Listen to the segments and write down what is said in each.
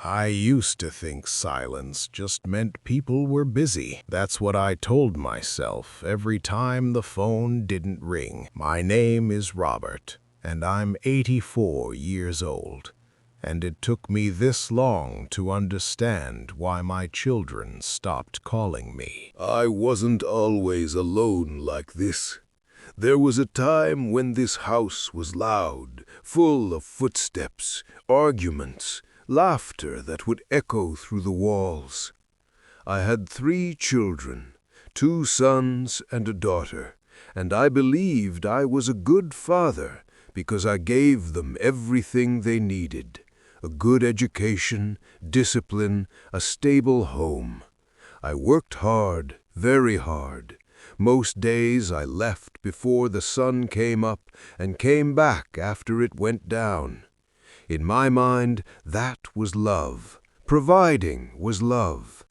I used to think silence just meant people were busy. That's what I told myself every time the phone didn't ring. My name is Robert, and I'm 84 years old. And it took me this long to understand why my children stopped calling me. I wasn't always alone like this. There was a time when this house was loud, full of footsteps, arguments, laughter that would echo through the walls. I had 3 children, 2 sons and a daughter, and I believed I was a good father because I gave them everything they needed: a good education, discipline, a stable home. I worked hard, very hard. Most days I left before the sun came up and came back after it went down. In my mind, that was love. Providing was love.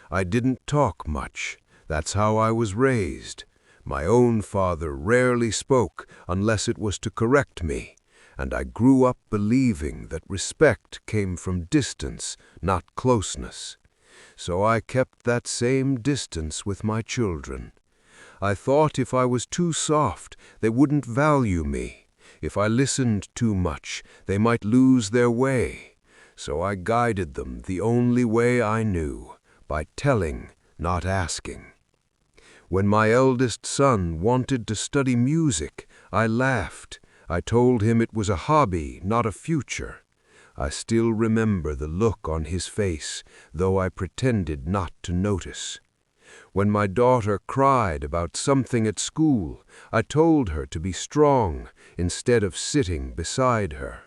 I didn't talk much. That's how I was raised. My own father rarely spoke unless it was to correct me, and I grew up believing that respect came from distance, not closeness. So I kept that same distance with my children. I thought if I was too soft, they wouldn't value me. If I listened too much, they might lose their way. So I guided them the only way I knew, by telling, not asking. When my eldest son wanted to study music, I laughed. I told him it was a hobby, not a future. I still remember the look on his face, though I pretended not to notice. When my daughter cried about something at school, I told her to be strong instead of sitting beside her.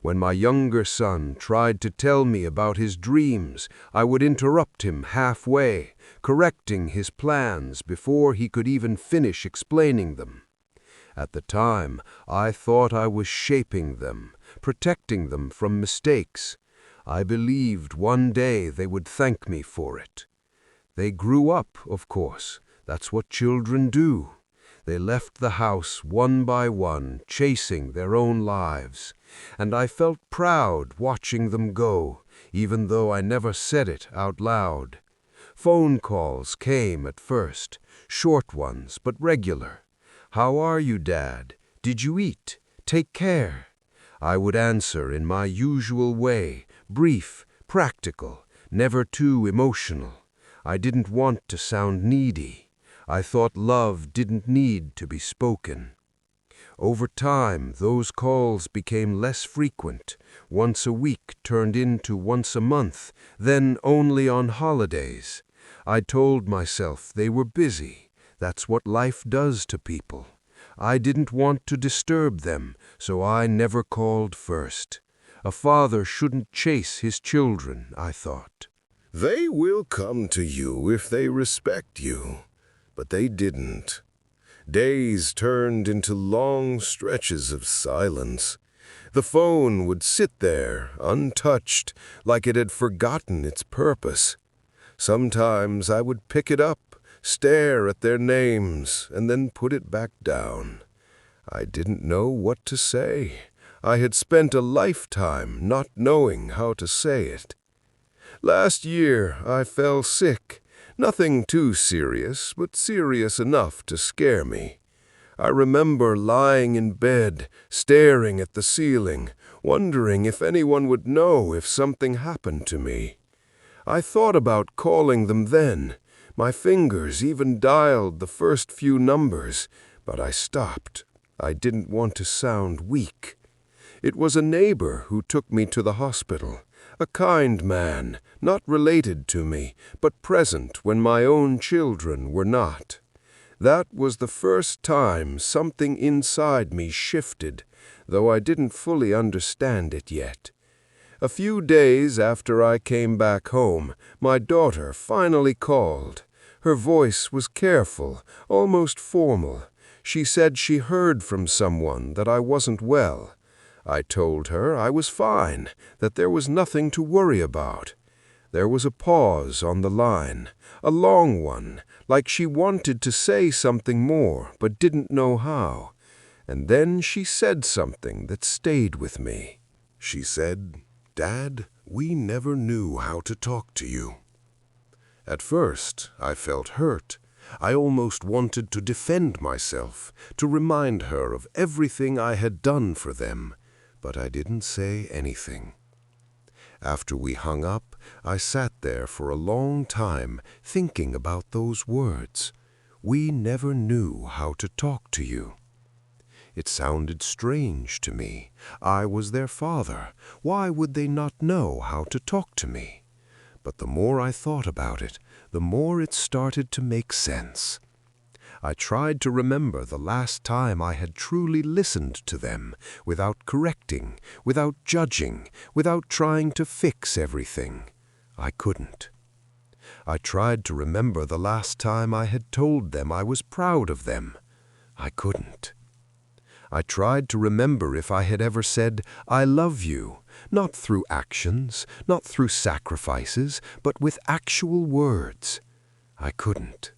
When my younger son tried to tell me about his dreams, I would interrupt him halfway, correcting his plans before he could even finish explaining them. At the time, I thought I was shaping them, protecting them from mistakes. I believed one day they would thank me for it. They grew up, of course. That's what children do. They left the house one by one, chasing their own lives. And I felt proud watching them go, even though I never said it out loud. Phone calls came at first, short ones but regular. "How are you, Dad? Did you eat? Take care." I would answer in my usual way, brief, practical, never too emotional. I didn't want to sound needy. I thought love didn't need to be spoken. Over time, those calls became less frequent. Once a week turned into once a month, then only on holidays. I told myself they were busy. That's what life does to people. I didn't want to disturb them, so I never called first. A father shouldn't chase his children, I thought. They will come to you if they respect you, but they didn't. Days turned into long stretches of silence. The phone would sit there, untouched, like it had forgotten its purpose. Sometimes I would pick it up, stare at their names, and then put it back down. I didn't know what to say. I had spent a lifetime not knowing how to say it. Last year I fell sick. Nothing too serious, but serious enough to scare me. I remember lying in bed, staring at the ceiling, wondering if anyone would know if something happened to me. I thought about calling them then. My fingers even dialed the first few numbers, but I stopped. I didn't want to sound weak. It was a neighbor who took me to the hospital. A kind man, not related to me, but present when my own children were not. That was the first time something inside me shifted, though I didn't fully understand it yet. A few days after I came back home, my daughter finally called. Her voice was careful, almost formal. She said she heard from someone that I wasn't well. I told her I was fine, that there was nothing to worry about. There was a pause on the line, a long one, like she wanted to say something more but didn't know how. And then she said something that stayed with me. She said, "Dad, we never knew how to talk to you." At first, I felt hurt. I almost wanted to defend myself, to remind her of everything I had done for them, but I didn't say anything. After we hung up, I sat there for a long time thinking about those words. We never knew how to talk to you. It sounded strange to me. I was their father. Why would they not know how to talk to me? But the more I thought about it, the more it started to make sense. I tried to remember the last time I had truly listened to them, without correcting, without judging, without trying to fix everything. I couldn't. I tried to remember the last time I had told them I was proud of them. I couldn't. I tried to remember if I had ever said, "I love you," not through actions, not through sacrifices, but with actual words. I couldn't.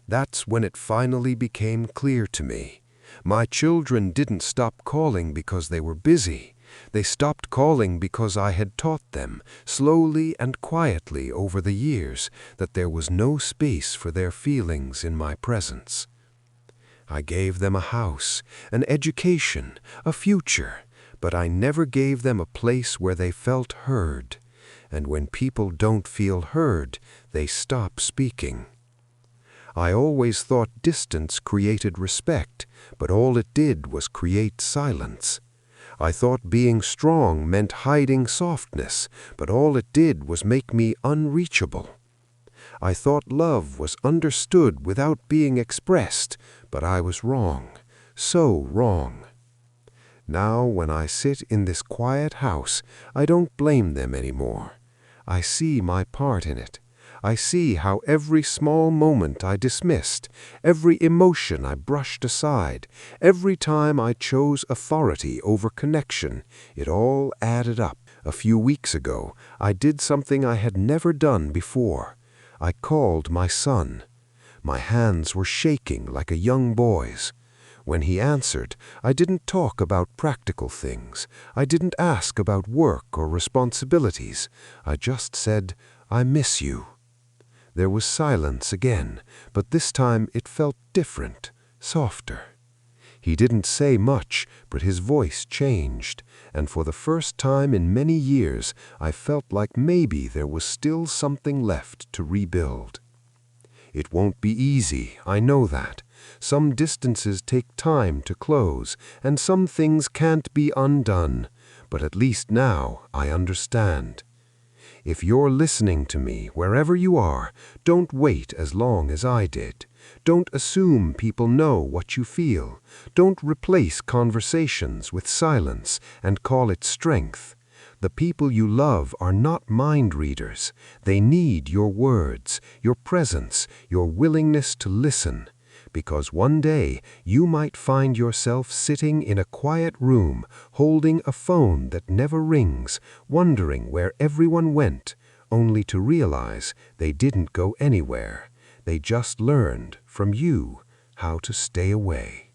That's when it finally became clear to me. My children didn't stop calling because they were busy. They stopped calling because I had taught them, slowly and quietly over the years, that there was no space for their feelings in my presence. I gave them a house, an education, a future, but I never gave them a place where they felt heard. And when people don't feel heard, they stop speaking. I always thought distance created respect, but all it did was create silence. I thought being strong meant hiding softness, but all it did was make me unreachable. I thought love was understood without being expressed, but I was wrong, so wrong. Now, when I sit in this quiet house, I don't blame them anymore. I see my part in it. I see how every small moment I dismissed, every emotion I brushed aside, every time I chose authority over connection, it all added up. A few weeks ago, I did something I had never done before. I called my son. My hands were shaking like a young boy's. When he answered, I didn't talk about practical things. I didn't ask about work or responsibilities. I just said, "I miss you." There was silence again, but this time it felt different, softer. He didn't say much, but his voice changed, and for the first time in many years, I felt like maybe there was still something left to rebuild. It won't be easy, I know that. Some distances take time to close, and some things can't be undone, but at least now I understand. If you're listening to me, wherever you are, don't wait as long as I did. Don't assume people know what you feel. Don't replace conversations with silence and call it strength. The people you love are not mind readers. They need your words, your presence, your willingness to listen. Because one day you might find yourself sitting in a quiet room, holding a phone that never rings, wondering where everyone went, only to realize they didn't go anywhere. They just learned from you how to stay away.